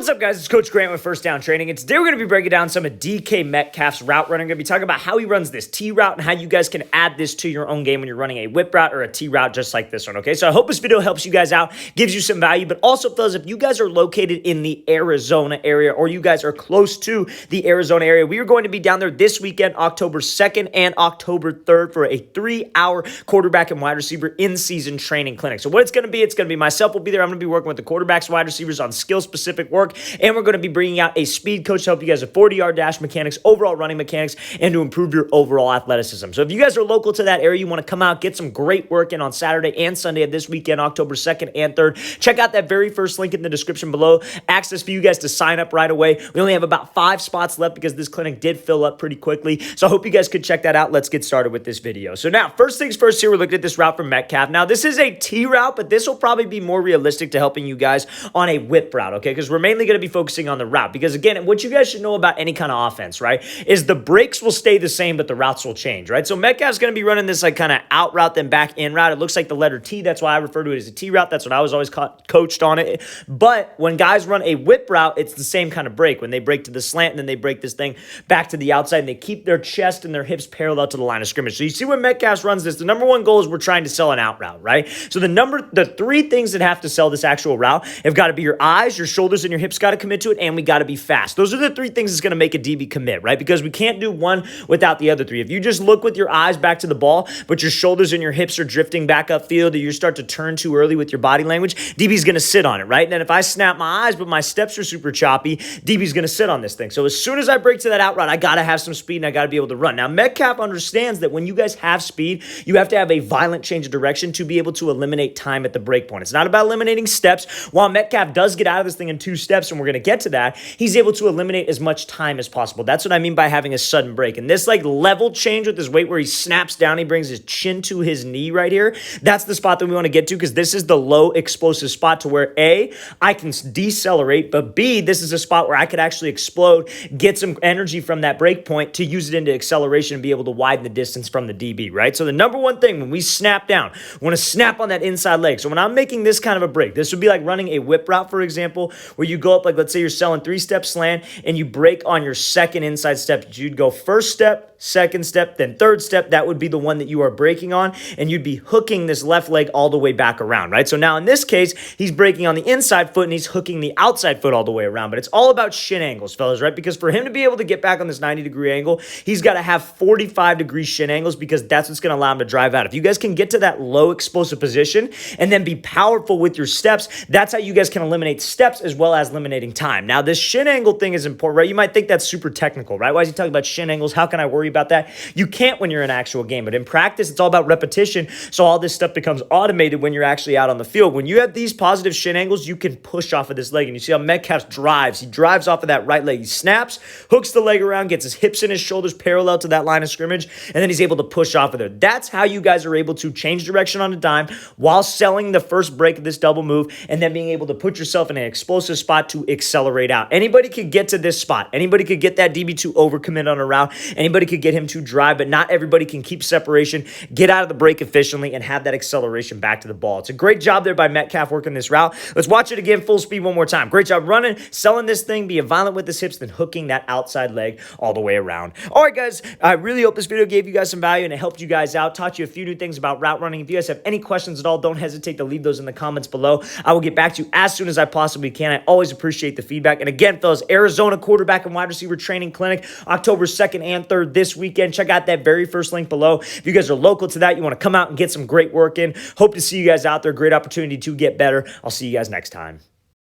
What's up, guys? It's Coach Grant with First Down Training, and today we're going to be breaking down some of DK Metcalf's route running. I'm going to be talking about how he runs this T route and how you guys can add this to your own game when you're running a whip route or a T route just like this one, okay? So I hope this video helps you guys out, gives you some value, but also, fellas, if you guys are located in the Arizona area or you guys are close to the Arizona area, we are going to be down there this weekend, October 2nd and October 3rd for a 3-hour quarterback and wide receiver in-season training clinic. So what it's going to be myself will be there. I'm going to be working with the quarterbacks, wide receivers on skill-specific work. And we're going to be bringing out a speed coach to help you guys with 40-yard dash mechanics, overall running mechanics, and to improve your overall athleticism. So if you guys are local to that area, you want to come out, get some great work in on Saturday and Sunday of this weekend, October 2nd and 3rd, check out that very first link in the description below. Access for you guys to sign up right away. We only have about 5 spots left because this clinic did fill up pretty quickly. So I hope you guys could check that out. Let's get started with this video. So now, first things first here, we're looking at this route from Metcalf. Now, this is a T route, but this will probably be more realistic to helping you guys on a whip route, okay? Because we're mainly going to be focusing on the route, because again, what you guys should know about any kind of offense, right, is the breaks will stay the same, but the routes will change, right? So Metcalf's going to be running this like kind of out route, then back in route. It looks like the letter T. That's why I refer to it as a T route. That's what I was always coached on it. But when guys run a whip route, it's the same kind of break. When they break to the slant and then they break this thing back to the outside and they keep their chest and their hips parallel to the line of scrimmage. So you see when Metcalf runs this, the number one goal is we're trying to sell an out route, right? So the 3 things that have to sell this actual route have got to be your eyes, your shoulders, and your hips got to commit to it, and we got to be fast. Those are the 3 things that's going to make a DB commit, right? Because we can't do one without the other 3. If you just look with your eyes back to the ball, but your shoulders and your hips are drifting back upfield, or you start to turn too early with your body language, DB's going to sit on it, right? And then if I snap my eyes, but my steps are super choppy, DB's going to sit on this thing. So as soon as I break to that out route, I got to have some speed and I got to be able to run. Now, Metcalf understands that when you guys have speed, you have to have a violent change of direction to be able to eliminate time at the break point. It's not about eliminating steps. While Metcalf does get out of this thing in 2 steps, and we're going to get to that, he's able to eliminate as much time as possible. That's what I mean by having a sudden break. And this like level change with his weight where he snaps down, he brings his chin to his knee right here. That's the spot that we want to get to, because this is the low explosive spot to where A, I can decelerate, but B, this is a spot where I could actually explode, get some energy from that break point to use it into acceleration and be able to widen the distance from the DB, right? So the number one thing when we snap down, we want to snap on that inside leg. So when I'm making this kind of a break, this would be like running a whip route, for example, where you go up, like let's say you're selling 3-step slant and you break on your second inside step. You'd go first step, second step, then third step. That would be the one that you are breaking on, and you'd be hooking this left leg all the way back around, right? So now in this case, he's breaking on the inside foot and he's hooking the outside foot all the way around, but it's all about shin angles, fellas, right? Because for him to be able to get back on this 90-degree angle, he's got to have 45-degree shin angles, because that's what's going to allow him to drive out. If you guys can get to that low explosive position and then be powerful with your steps, that's how you guys can eliminate steps as well as eliminating time. Now, this shin angle thing is important, right? You might think that's super technical, right? Why is he talking about shin angles? How can I worry about that? You can't when you're in an actual game, but in practice, it's all about repetition. So all this stuff becomes automated when you're actually out on the field. When you have these positive shin angles, you can push off of this leg. And you see how Metcalf drives. He drives off of that right leg. He snaps, hooks the leg around, gets his hips and his shoulders parallel to that line of scrimmage, and then he's able to push off of there. That's how you guys are able to change direction on a dime while selling the first break of this double move, and then being able to put yourself in an explosive spot to accelerate out. Anybody could get to this spot. Anybody could get that DB to overcommit on a route. Anybody could get him to drive, but not everybody can keep separation, get out of the break efficiently, and have that acceleration back to the ball. It's a great job there by Metcalf working this route. Let's watch it again full speed one more time. Great job running, selling this thing, being violent with his hips, then hooking that outside leg all the way around. All right, guys, I really hope this video gave you guys some value and it helped you guys out, taught you a few new things about route running. If you guys have any questions at all, don't hesitate to leave those in the comments below. I will get back to you as soon as I possibly can. I always appreciate the feedback. And again, fellas, Arizona quarterback and wide receiver training clinic, October 2nd and 3rd this weekend. Check out that very first link below. If you guys are local to that, you want to come out and get some great work in. Hope to see you guys out there. Great opportunity to get better. I'll see you guys next time.